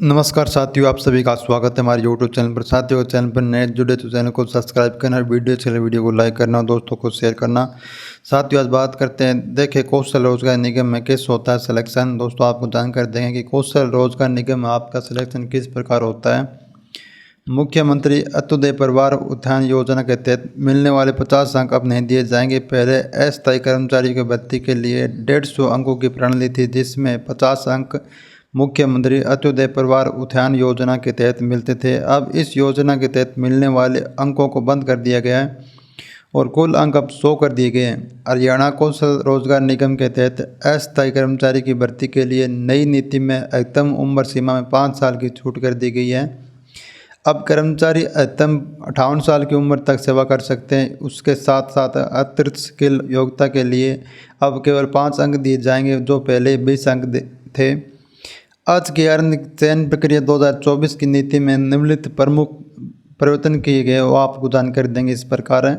नमस्कार साथियों, आप सभी का स्वागत है हमारे यूट्यूब चैनल पर। साथियों, चैनल पर नए जुड़े तो चैनल को सब्सक्राइब करना, वीडियो को लाइक करना, दोस्तों को शेयर करना। साथियों, आज बात करते हैं, देखिए कौशल रोजगार निगम में कैसे होता है सिलेक्शन। दोस्तों, आपको जानकारी देंगे कि कौशल रोजगार निगम में आपका सिलेक्शन किस प्रकार होता है। मुख्यमंत्री अंत्योदय परिवार उत्थान योजना के तहत मिलने वाले 50 अंक अब नहीं दिए जाएंगे। पहले अस्थायी कर्मचारियों की भर्ती के लिए 150 अंकों की प्रणाली थी, जिसमें 50 अंक मुख्यमंत्री अंत्योदय परिवार उत्थान योजना के तहत मिलते थे। अब इस योजना के तहत मिलने वाले अंकों को बंद कर दिया गया है और कुल अंक अब 100 कर दिए गए हैं। हरियाणा कौशल रोजगार निगम के तहत अस्थायी कर्मचारी की भर्ती के लिए नई नीति में अधिकतम उम्र सीमा में 5 साल की छूट कर दी गई है। अब कर्मचारी अधिकतम 58 साल की उम्र तक सेवा कर सकते हैं। उसके साथ साथ अतिरिक्त स्किल योग्यता के लिए अब केवल 5 अंक दिए जाएंगे, जो पहले 20 अंक थे। आज की चयन प्रक्रिया 2024 की नीति में निम्नलिखित प्रमुख परिवर्तन किए गए, वो आपको जानकारी देंगे। इस प्रकार है,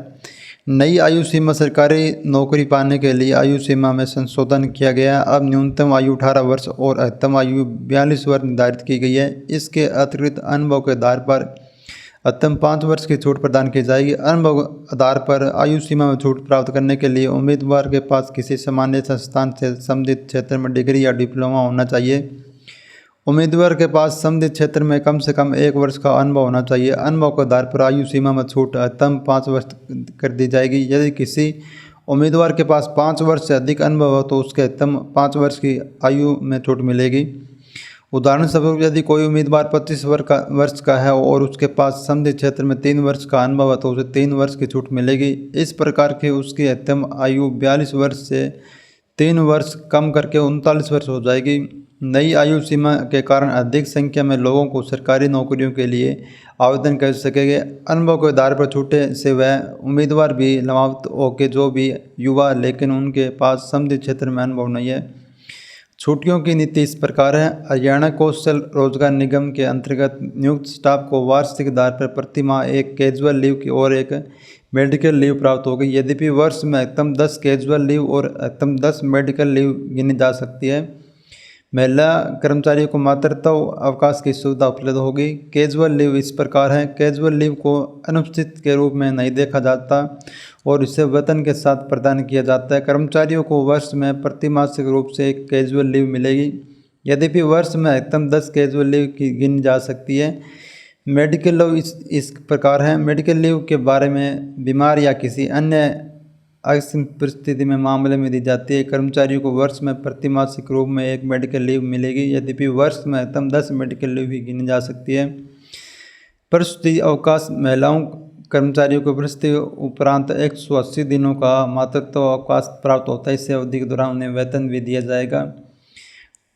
नई आयु सीमा सरकारी नौकरी पाने के लिए आयु सीमा में संशोधन किया गया। अब न्यूनतम आयु 18 वर्ष और अधिकतम आयु 42 वर्ष निर्धारित की गई है। इसके अतिरिक्त अनुभव के आधार पर अधिकतम 5 वर्ष की छूट प्रदान की जाएगी। अनुभव आधार पर आयु सीमा में छूट प्राप्त करने के लिए उम्मीदवार के पास किसी सामान्य संस्थान से संबंधित क्षेत्र में डिग्री या डिप्लोमा होना चाहिए। उम्मीदवार के पास संबंधित क्षेत्र में कम से कम 1 वर्ष का अनुभव होना चाहिए। अनुभव के आधार पर आयु सीमा में छूट अधिकतम 5 वर्ष कर दी जाएगी। यदि किसी उम्मीदवार के पास 5 वर्ष से अधिक अनुभव हो तो उसके अधिकतम 5 वर्ष की आयु में छूट मिलेगी। उदाहरण स्वरूप, यदि कोई उम्मीदवार 25 वर्ष का है और उसके पास संबंधित क्षेत्र में 3 वर्ष का अनुभव है तो उसे 3 वर्ष की छूट मिलेगी। इस प्रकार की उसकी अधिकतम आयु 42 वर्ष से 3 वर्ष कम करके 39 वर्ष हो जाएगी। नई आयु सीमा के कारण अधिक संख्या में लोगों को सरकारी नौकरियों के लिए आवेदन कर सकेंगे। अनुभव के आधार पर छूटे से वह उम्मीदवार भी लाभान्वित होकर, जो भी युवा लेकिन उनके पास संबंधित क्षेत्र में अनुभव नहीं है। छुट्टियों की नीति इस प्रकार है। हरियाणा कौशल रोजगार निगम के अंतर्गत नियुक्त स्टाफ को वार्षिक आधार पर प्रति माह एक कैजुअल लीव की और एक मेडिकल लीव प्राप्त होगी। यद्यपि वर्ष में अधिकतम 10 कैजुअल लीव और अधिकतम 10 मेडिकल लीव गिनी जा सकती है। महिला कर्मचारियों को मातृत्व अवकाश की सुविधा उपलब्ध होगी। कैजुअल लीव इस प्रकार है। कैजुअल लीव को अनुपस्थित के रूप में नहीं देखा जाता और इसे वेतन के साथ प्रदान किया जाता है। कर्मचारियों को वर्ष में प्रतिमासिक रूप से एक कैजुअल लीव मिलेगी। यद्यपि वर्ष में अधिकतम 10 कैजुअल लीव की गिनी जा सकती है। मेडिकल लीव इस प्रकार है। मेडिकल लीव के बारे में बीमार या किसी अन्य आकस्मिक परिस्थिति में मामले में दी जाती है। कर्मचारियों को वर्ष में प्रतिमासिक रूप में एक मेडिकल लीव मिलेगी। यद्यपि वर्ष में अधिकतम 10 मेडिकल लीव ही गिनी जा सकती है। प्रसूति अवकाश, महिलाओं कर्मचारियों को प्रसूति उपरांत 180 दिनों का मातृत्व अवकाश प्राप्त होता है। इस अवधि के दौरान उन्हें वेतन भी दिया जाएगा।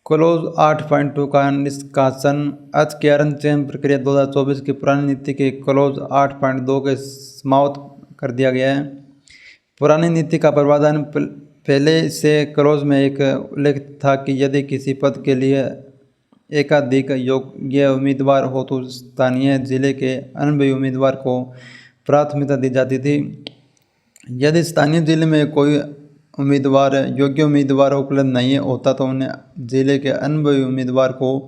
क्लोज 8.2 का निष्कासन। आज की चयन प्रक्रिया 2024 की पुरानी नीति के क्लोज 8.2 के समाप्त कर दिया गया है। पुरानी नीति का प्रावधान पहले से क्लोज में एक उल्लेख था कि यदि किसी पद के लिए एकाधिक योग्य उम्मीदवार हो तो स्थानीय जिले के अनुभवी उम्मीदवार को प्राथमिकता दी जाती थी। यदि स्थानीय जिले में कोई योग्य उम्मीदवार उपलब्ध नहीं होता तो उन्हें जिले के अनुभवी उम्मीदवार को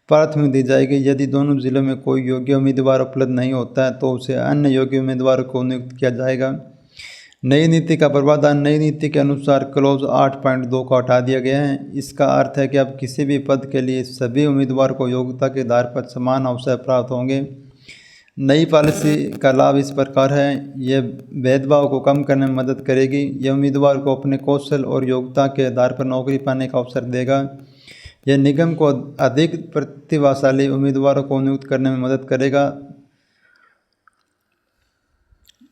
प्राथमिकता दी जाएगी। यदि दोनों जिलों में कोई योग्य उम्मीदवार उपलब्ध नहीं होता है तो उसे अन्य योग्य उम्मीदवार को नियुक्त किया जाएगा। नई नीति का प्रावधान। नई नीति के अनुसार क्लोज 8.2 को हटा दिया गया है। इसका अर्थ है कि अब किसी भी पद के लिए सभी उम्मीदवार को योग्यता के आधार पर समान अवसर प्राप्त होंगे। नई पॉलिसी का लाभ इस प्रकार है। यह भेदभाव को कम करने में मदद करेगी। यह उम्मीदवार को अपने कौशल और योग्यता के आधार पर नौकरी पाने का अवसर देगा। यह निगम को अधिक प्रतिभाशाली उम्मीदवारों को नियुक्त करने में मदद करेगा।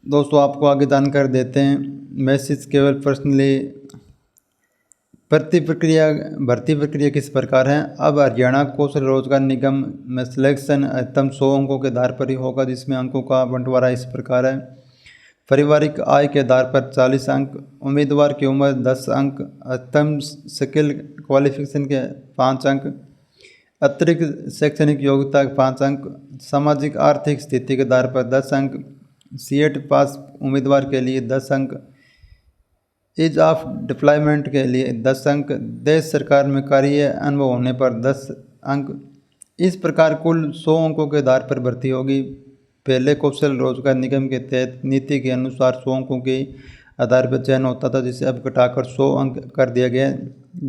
दोस्तों, आपको आगे जानकारी देते हैं। मैसेज केवल पर्सनली भर्ती प्रक्रिया किस प्रकार है। अब हरियाणा कौशल रोजगार निगम में सिलेक्शन अधिकतम 100 अंकों के आधार पर ही होगा, जिसमें अंकों का बंटवारा इस प्रकार है। पारिवारिक आय के आधार पर 40 अंक, उम्मीदवार की उम्र 10 अंक, अधिकतम स्किल क्वालिफिकेशन के 5 अंक, अतिरिक्त शैक्षणिक योग्यता के 5 अंक, सामाजिक आर्थिक स्थिति के आधार पर 10 अंक, सीएट पास उम्मीदवार के लिए 10 अंक, एज ऑफ डिप्लॉयमेंट के लिए 10 अंक, देश सरकार में कार्य अनुभव होने पर 10 अंक, इस प्रकार कुल 100 अंकों के आधार पर भर्ती होगी। पहले कौशल रोजगार निगम के तहत नीति के अनुसार 100 अंकों के आधार पर चयन होता था, जिसे अब घटाकर 100 अंक कर दिया गया है।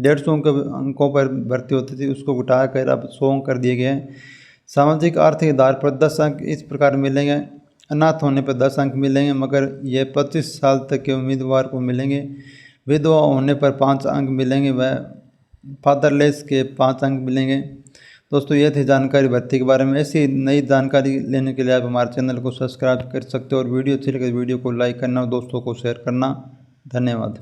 150 अंकों पर भर्ती होती थी, उसको घटाकर अब 100 अंक कर दिए गए हैं। सामाजिक आर्थिक आधार पर 10 अंक इस प्रकार मिलेंगे। अनाथ होने पर 10 अंक मिलेंगे, मगर ये 25 साल तक के उम्मीदवार को मिलेंगे। विधवा होने पर 5 अंक मिलेंगे व फादरलेस के 5 अंक मिलेंगे। दोस्तों ये थी जानकारी भर्ती के बारे में। ऐसी नई जानकारी लेने के लिए आप हमारे चैनल को सब्सक्राइब कर सकते हो और वीडियो अच्छी लगे वीडियो को लाइक करना और दोस्तों को शेयर करना। धन्यवाद।